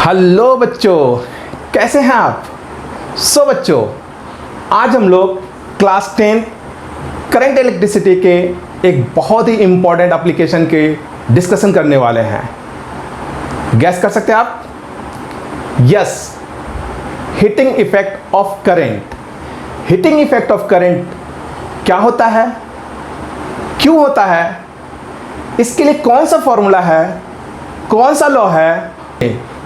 Hello बच्चों, कैसे हैं आप? बच्चों, आज हम लोग क्लास 10 करंट इलेक्ट्रिसिटी के एक बहुत ही इम्पॉर्टेंट एप्लीकेशन के डिस्कशन करने वाले हैं। गैस कर सकते हैं आप? Yes, heating effect of current. Heating effect of current क्या होता है, क्यों होता है, इसके लिए कौन सा फॉर्मूला है, कौन सा लॉ है,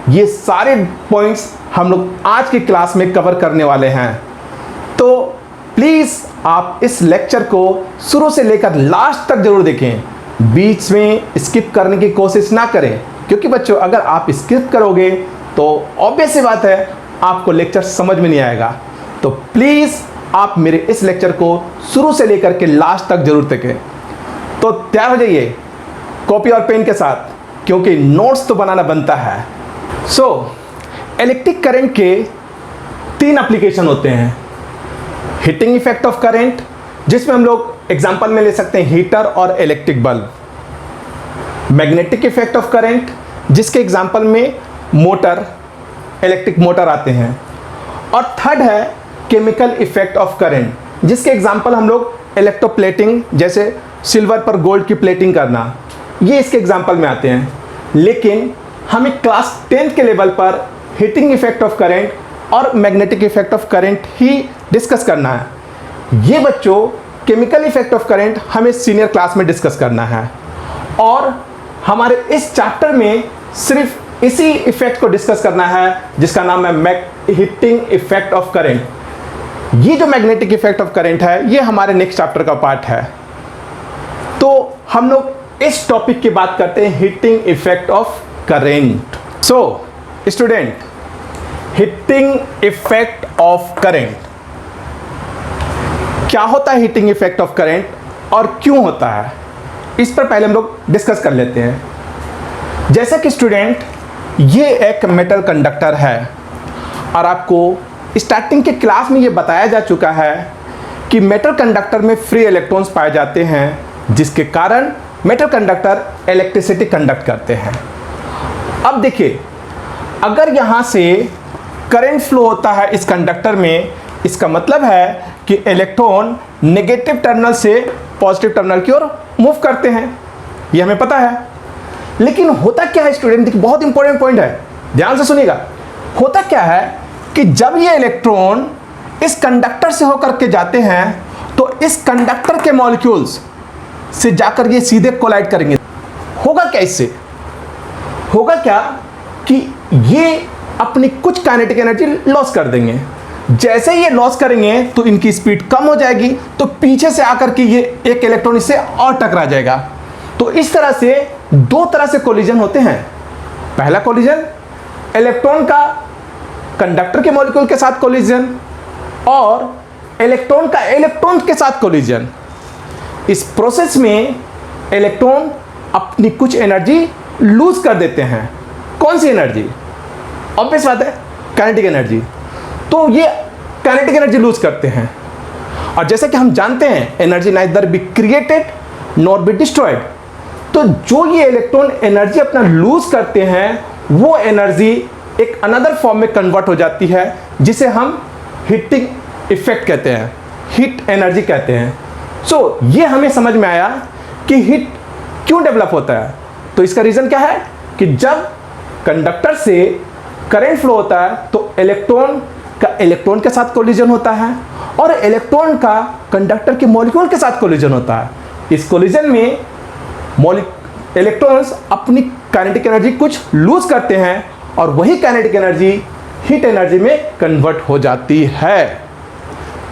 ये सारे पॉइंट्स हम लोग आज की क्लास में कवर करने वाले हैं। तो प्लीज़ आप इस लेक्चर को शुरू से लेकर लास्ट तक जरूर देखें, बीच में स्किप करने की कोशिश ना करें, क्योंकि बच्चों अगर आप स्किप करोगे तो ऑब्वियस सी बात है आपको लेक्चर समझ में नहीं आएगा। तो प्लीज़ आप मेरे इस लेक्चर को शुरू से लेकर के लास्ट तक जरूर देखें। तो तैयार हो जाइए कॉपी और पेन के साथ, क्योंकि नोट्स तो बनाना बनता है। इलेक्ट्रिक करंट के 3 एप्लीकेशन होते हैं। हीटिंग इफेक्ट ऑफ करंट, जिसमें हम लोग एग्जांपल में ले सकते हैं हीटर और electric bulb. Magnetic effect of current, जिसके एग्जांपल में मोटर, इलेक्ट्रिक मोटर आते हैं। और थर्ड है केमिकल इफेक्ट ऑफ करंट, जिसके एग्जांपल हम लोग इलेक्ट्रोप्लेटिंग, जैसे सिल्वर पर गोल्ड की प्लेटिंग करना, ये इसके एग्जांपल में आते हैं। लेकिन हमें क्लास 10th के लेवल पर हीटिंग इफेक्ट ऑफ करंट और magnetic effect of current he discuss करना है। ये बच्चों केमिकल इफेक्ट ऑफ करंट हमें सीनियर क्लास में डिस्कस करना है, और हमारे इस चैप्टर में सिर्फ इसी इफेक्ट को डिस्कस करना है, जिसका नाम है हीटिंग इफेक्ट ऑफ करंट। ये जो मैग्नेटिक इफेक्ट ऑफ करंट है, ये हमारे नेक्स्ट चैप्टर का पार्ट है। तो हम लोग इस टॉपिक की बात करते हैं, heating effect of current. Student, heating effect of current क्या होता है? हीटिंग इफेक्ट ऑफ करंट और क्यों होता है, इस पर पहले हम लोग डिस्कस कर लेते हैं। जैसा कि स्टूडेंट, ये एक मेटल कंडक्टर है, और आपको स्टार्टिंग के क्लास में ये बताया जा चुका है कि मेटल कंडक्टर में फ्री इलेक्ट्रॉन्स पाए जाते हैं, जिसके कारण मेटल कंडक्टर इलेक्ट्रिसिटी कंडक्ट करते हैं। अब देखिए, अगर यहाँ से करंट फ्लो होता है इस कंडक्टर में, इसका मतलब है कि इलेक्ट्रॉन नेगेटिव टर्मिनल से पॉजिटिव टर्मिनल की ओर मूव करते हैं, ये हमें पता है। लेकिन होता क्या है स्टूडेंट, देखिए बहुत इंपॉर्टेंट पॉइंट है, ध्यान से सुनिएगा। होता क्या है कि जब ये इलेक्ट्रॉन इस कंडक्टर से होकर के जाते हैं, तो इस कंडक्टर के मॉलिक्यूल्स से जाकर ये सीधे कोलाइड करेंगे। होगा क्या इससे? होगा क्या कि ये अपनी कुछ काइनेटिक एनर्जी लॉस कर देंगे। जैसे ये लॉस करेंगे तो इनकी स्पीड कम हो जाएगी, तो पीछे से आकर के ये एक इलेक्ट्रॉन इससे और टकरा जाएगा। तो इस तरह से 2 तरह से कोलिजन होते हैं। पहला कोलिजन इलेक्ट्रॉन का कंडक्टर के मॉलिक्यूल के साथ कोलिजन, और इलेक्ट्रॉन का इलेक्ट्रॉन के साथ कोलिजन। इस प्रोसेस में इलेक्ट्रॉन अपनी कुछ एनर्जी लूज कर देते हैं। कौन सी एनर्जी? ऑब्वियस बात है, काइनेटिक एनर्जी। तो ये काइनेटिक एनर्जी लूज करते हैं, और जैसे कि हम जानते हैं energy neither be created nor be destroyed. तो जो ये इलेक्ट्रॉन एनर्जी अपना लूज करते हैं, वो एनर्जी एक अनदर फॉर्म में कन्वर्ट हो जाती है, जिसे हम हीटिंग इफेक्ट कहते हैं, हीट एनर्जी कहते हैं। ये हमें समझ में आया कि हीट क्यों डेवलप होता है। तो इसका रीजन क्या है कि जब कंडक्टर से करंट फ्लो होता है, तो इलेक्ट्रॉन का इलेक्ट्रॉन के साथ कोलिजन होता है, और इलेक्ट्रॉन का कंडक्टर के मॉलिक्यूल के साथ कोलिजन होता है। इस कोलिजन में इलेक्ट्रॉन्स अपनी काइनेटिक एनर्जी कुछ लूज करते हैं, और वही काइनेटिक एनर्जी हीट एनर्जी में कन्वर्ट हो जाती है।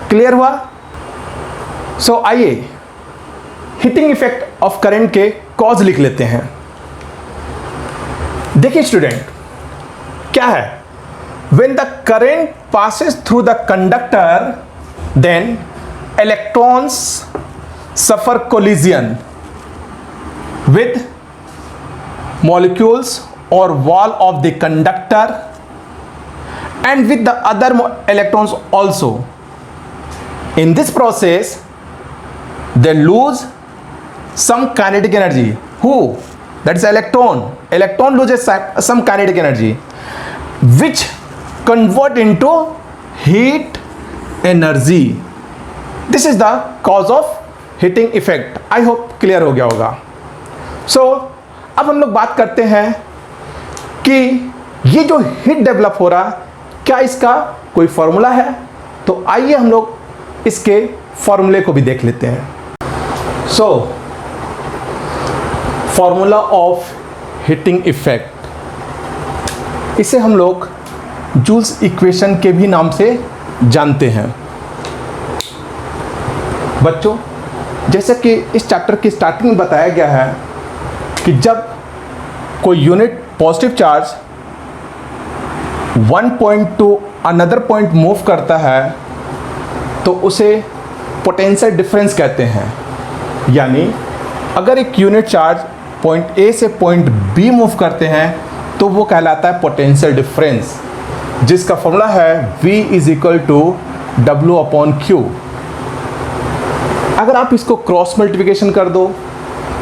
क्लियर हुआ? आइए हीटिंग इफेक्ट ऑफ करंट के कॉज लिख लेते हैं। देखिए स्टूडेंट, क्या है? When the current passes through the conductor, then electrons suffer collision with molecules or wall of the conductor and with the other electrons also. In this process, they lose some kinetic energy. Who? That is electron. Electron loses some kinetic energy, which convert into heat energy. This is the cause of heating effect. I hope clear हो गया होगा. So अब हम लोग बात करते हैं कि ये जो हीट डेवलप हो रहा, क्या इसका कोई फॉर्मूला है? तो आइए हम लोग इसके फॉर्मूले को भी देख लेते हैं. So formula of heating effect, इसे हम लोग जूल्स इक्वेशन के भी नाम से जानते हैं. बच्चों, जैसे कि इस चैप्टर की स्टार्टिंग में बताया गया है कि जब कोई unit positive charge one point two another point move करता है तो उसे पोटेंशियल डिफरेंस कहते हैं. यानी अगर एक यूनिट चार्ज पॉइंट ए से पॉइंट बी मूव करते हैं तो वो कहलाता है पोटेंशियल डिफरेंस, जिसका फॉर्मूला है V is equal to W upon Q. अगर आप इसको क्रॉस मल्टीप्लिकेशन कर दो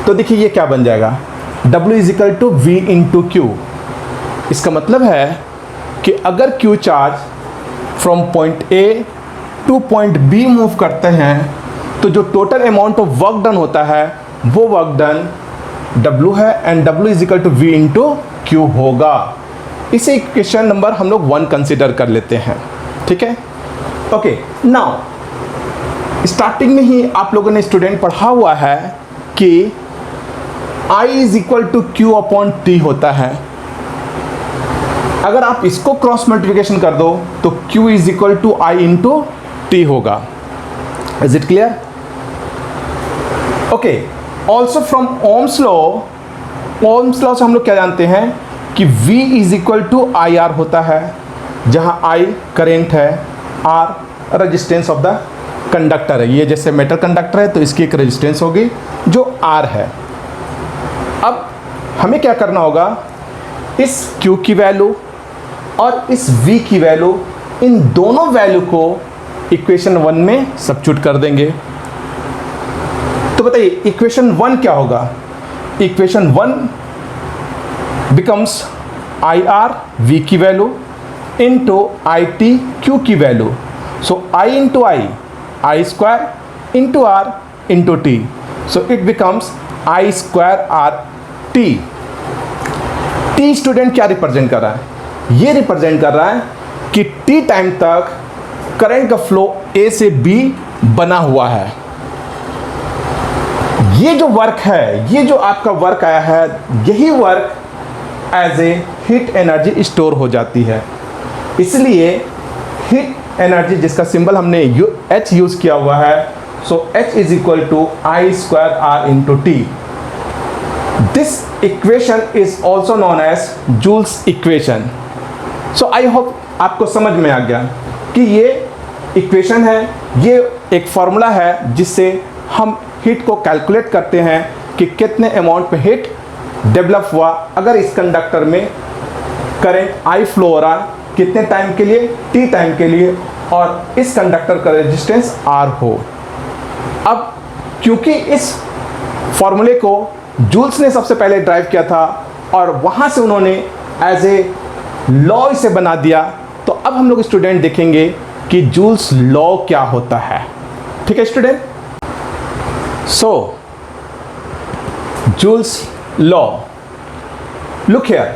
तो देखिए ये क्या बन जाएगा, W is equal to V into Q. इसका मतलब है कि अगर Q charge from point A to point B move करते हैं तो जो total amount of work done होता है वो वर्क डन W है and W is equal to V into Q होगा. इसे इक्वेशन नंबर हम लोग 1 कंसिडर कर लेते हैं. ठीक है. ओके, नाउ स्टार्टिंग में ही आप लोगों ने स्टूडेंट पढ़ा हुआ है कि I is equal to Q upon T होता है. अगर आप इसको क्रॉस मल्टीप्लिकेशन कर दो तो Q is equal to I into T होगा. Is it clear? Okay. Also from Ohm's law से हम लोग क्या जानते हैं कि V is equal to I R होता है, जहां I करेंट है, R resistance of the conductor है. ये जैसे मेटल कंडक्टर है तो इसकी एक रेजिस्टेंस होगी जो R है. अब हमें क्या करना होगा, इस Q की वैल्यू और इस V की वैल्यू, इन दोनों वैल्यू को इक्वेशन 1 में सब्स्टिट्यूट कर देंगे. तो बताइए इक्वेशन 1 क्या होगा? Equation 1 becomes I R V की value into I T Q की value. So I into I square into R into T. So it becomes I square R T. T student क्या represent कर रहा है? ये represent कर रहा है कि टी टाइम तक करंट का फ्लो ए से बी बना हुआ है. ये जो वर्क है, ये जो आपका वर्क आया है, यही work as a heat energy store हो जाती है. इसलिए हीट एनर्जी जिसका सिंबल हमने H यूज किया हुआ है, so H is equal to I square R into T. This equation is also known as Joule's equation. So I hope आपको समझ में आ गया कि ये इक्वेशन है, ये एक फॉर्मूला है जिससे हम हीट को कैलकुलेट करते हैं कि कितने अमाउंट पे हीट डेवलप हुआ अगर इस कंडक्टर में करंट I फ्लो हो रहा है, कितने टाइम के लिए, T टाइम के लिए, और इस कंडक्टर का रेजिस्टेंस R हो. अब क्योंकि इस फॉर्मूले को जूल्स ने सबसे पहले ड्राइव किया था और वहाँ से उन्होंने एज ए लॉ इसे बना दिया, तो अब हम लोग स्टूडेंट देखेंगे कि जूल्स लॉ क्या होता है. ठीक है student? So, Joule's law. Look here.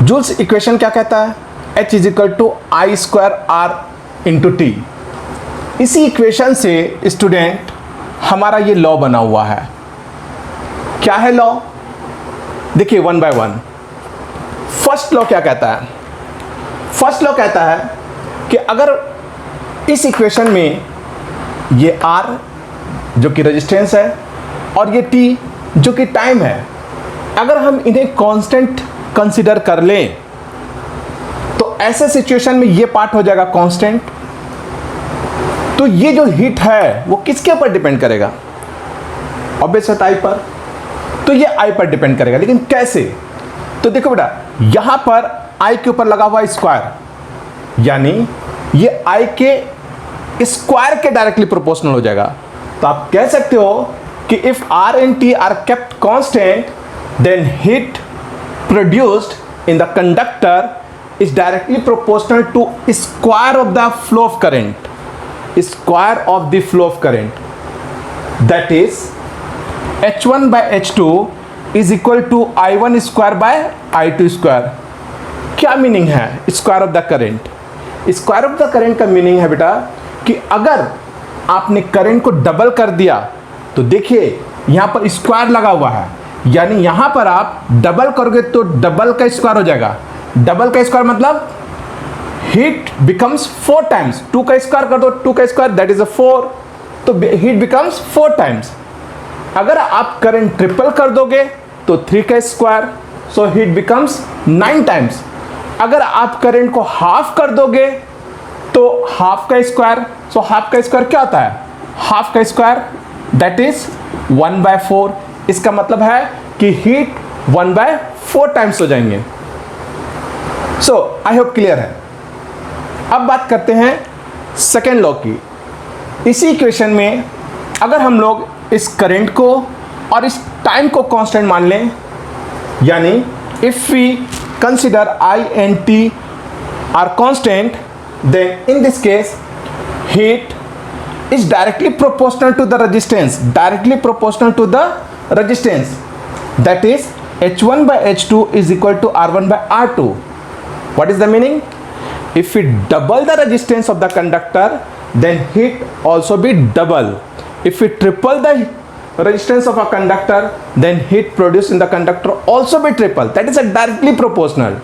Joule's equation क्या कहता है? H is equal to I square R into T. इसी इक्वेशन से स्टूडेंट हमारा ये लॉ बना हुआ है. क्या है लॉ? देखिए one by one. First law क्या कहता है? फर्स्ट लॉ कहता है कि अगर इस इक्वेशन में ये R जो कि रेजिस्टेंस है और ये T जो कि टाइम है, अगर हम इन्हें कांस्टेंट कंसीडर कर लें तो ऐसे सिचुएशन में ये पार्ट हो जाएगा कांस्टेंट. तो ये जो हीट है वो किसके ऊपर डिपेंड करेगा? ऑब्वियस है I पर. तो ये I पर डिपेंड करेगा, लेकिन कैसे? तो देखो बेटा, यहां पर I के ऊपर लगा हुआ स्क्वायर, यानी ये I के स्क्वायर के डायरेक्टली प्रोपोर्शनल हो जाएगा. तो आप कह सकते हो कि if R and T are kept constant then heat produced in the conductor is directly proportional to square of the flow of current. Square of the flow of current. That is H1 by H2 is equal to I1 square by I2 square. क्या meaning है square of the current? Square of the current का meaning है बेटा कि अगर आपने current को double कर दिया तो देखिए यहाँ पर स्क्वायर लगा हुआ है, यानी यहाँ पर आप डबल करोगे तो डबल का स्क्वायर हो जाएगा। डबल का स्क्वायर मतलब हीट बिकम्स 4 टाइम्स। 2 का स्क्वायर कर दो, 2 का स्क्वायर दैट इज 4, तो हीट बिकम्स 4 टाइम्स। अगर आप करंट ट्रिपल कर दोगे तो 3 का square, so heat becomes 9 times. अगर आप करंट को हाफ कर दोगे तो हाफ का स्क्वायर, सो हाफ का स्क्वायर क्या होता है? हाफ का स्क्वायर दैट इज 1/4। इसका मतलब है कि हीट 1/4 टाइम्स हो जाएंगे। सो आई होप क्लियर है। अब बात करते हैं सेकेंड लॉ की। इसी इक्वेशन में अगर हम लोग इस करंट को और इस टाइम को कांस्टेंट मान लें, यानी if we consider I and T are constant, then in this case heat is directly proportional to the resistance, directly proportional to the resistance, that is H1 by H2 is equal to R1 by R2. What is the meaning? If we double the resistance of the conductor, then heat also be double. If we triple the resistance of a conductor, then heat produced in the conductor also be triple. That is a directly proportional.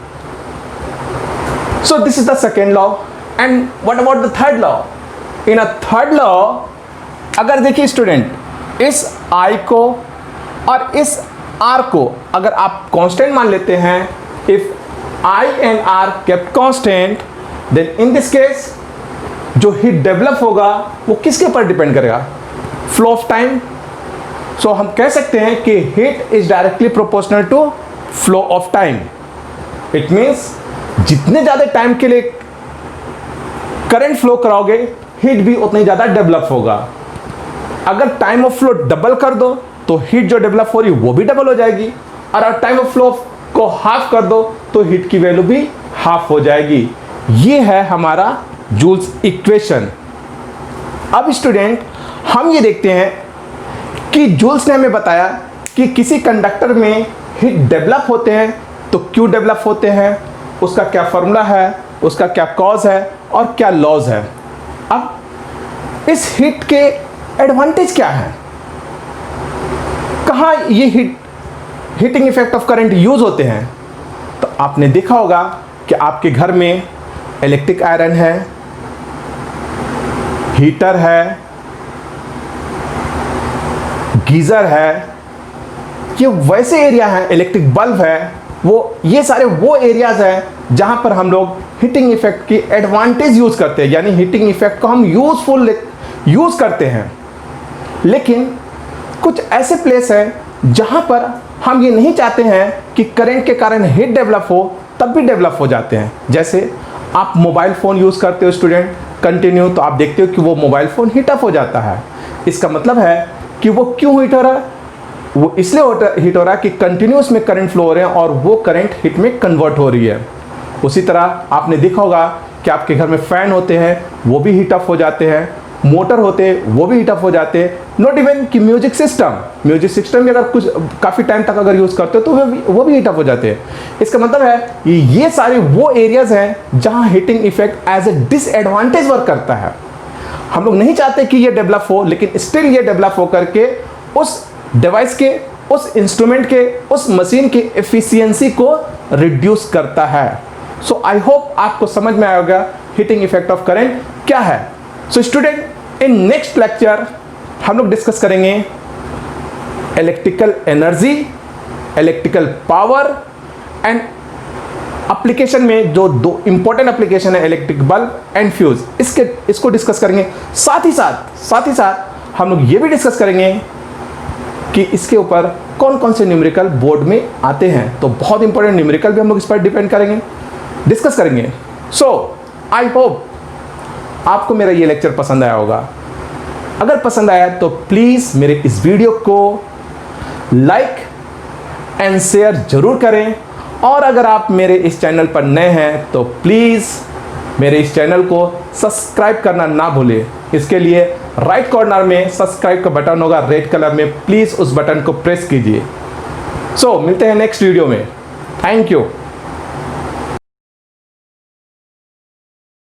So this is the second law. And what about the third law? In a third law, अगर देखिए student, इस I को और इस R को अगर आप constant मान लेते हैं, if I and R kept constant, then in this case जो हीट डेवलप होगा वो किसके ऊपर डिपेंड करेगा? Flow of time. सो हम कह सकते हैं कि heat is directly proportional to flow of time. It means जितने ज़्यादा टाइम के लिए करंट फ्लो कराओगे हीट भी उतनी ज़्यादा डेवलप होगा। अगर टाइम ऑफ फ्लो डबल कर दो तो हीट जो डेवलप हो रही है वो भी डबल हो जाएगी, और अगर टाइम ऑफ फ्लो को हाफ कर दो तो हीट की वैल्यू भी हाफ हो जाएगी। ये है हमारा जूल्स इक्वेशन। अब स्टूडेंट हम ये देखते हैं कि जूल्स ने हमें बताया कि किसी कंडक्टर में हीट डेवलप होते हैं तो क्यों डेवलप होते हैं, उसका क्या फॉर्मूला है, उसका क्या कॉज है और क्या लॉज है। अब इस हीट के एडवांटेज क्या है, कहाँ ये heating effect of current use होते हैं। तो आपने देखा होगा कि आपके घर में इलेक्ट्रिक आयरन है, हीटर है, गीज़र है, ये वैसे एरिया हैं, इलेक्ट्रिक बल्ब है, ये सारे वो एरियाज हैं जहां पर हम लोग हीटिंग इफेक्ट की एडवांटेज यूज़ करते हैं, यानी हीटिंग इफेक्ट को हम यूज़फुल यूज़ करते हैं। लेकिन कुछ ऐसे प्लेस हैं जहां पर हम ये नहीं चाहते हैं कि करंट के कारण हीट डेवलप हो, तब भी डेवलप हो जाते हैं। जैसे आप मोबाइल फ़ोन यूज़ करते हो स्टूडेंट कंटिन्यू, तो आप देखते हो कि वो मोबाइल फ़ोन हीट अप हो जाता है। इसका मतलब है कि वो क्यों हीट हो रहा है, वो इसलिए हीट हो रहा है कि कंटिन्यूस में करंट फ्लो हो रहे हैं और वो करंट हीट में कन्वर्ट हो रही है। उसी तरह आपने देखा होगा कि आपके घर में फ़ैन होते हैं वो भी हीट अप हो जाते हैं, मोटर होते हैं वो भी हीट अप हो जाते हैं। नॉट इवन कि म्यूजिक सिस्टम भी अगर कुछ काफ़ी टाइम तक अगर यूज़ करते हो तो वो भी हीट अप हो जाते हैं। इसका मतलब है ये सारे वो एरियाज़ हैं जहाँ heating effect as a disadvantage work करता है। हम लोग नहीं चाहते कि ये डेवलप हो, लेकिन स्टिल ये डेवलप हो करके उस डिवाइस के, उस इंस्ट्रूमेंट के, उस मशीन की एफिशिएंसी को रिड्यूस करता है। सो आई होप आपको समझ में आया होगा हीटिंग इफेक्ट ऑफ करंट क्या है। So student in next lecture हम लोग डिस्कस करेंगे electrical energy, electrical power and application में जो दो इंपॉर्टेंट एप्लीकेशन है इलेक्ट्रिक बल्ब एंड फ्यूज, इसको डिस्कस करेंगे। साथ ही साथ हम लोग ये भी डिस्कस करेंगे कि इसके ऊपर कौन कौन से न्यूमेरिकल बोर्ड में आते हैं। तो बहुत इंपॉर्टेंट न्यूमेरिकल भी हम लोग इस पर डिस्कस करेंगे। सो आई होप आपको मेरा ये लेक्चर पसंद आया होगा। अगर पसंद आया तो प्लीज़ मेरे इस वीडियो को लाइक एंड शेयर जरूर करें और अगर आप मेरे इस चैनल पर नए हैं तो प्लीज़ मेरे इस चैनल को सब्सक्राइब करना ना भूलें। इसके लिए राइट कॉर्नर में सब्सक्राइब का बटन होगा रेड कलर में, प्लीज़ उस बटन को प्रेस कीजिए। सो मिलते हैं नेक्स्ट वीडियो में। Thank you.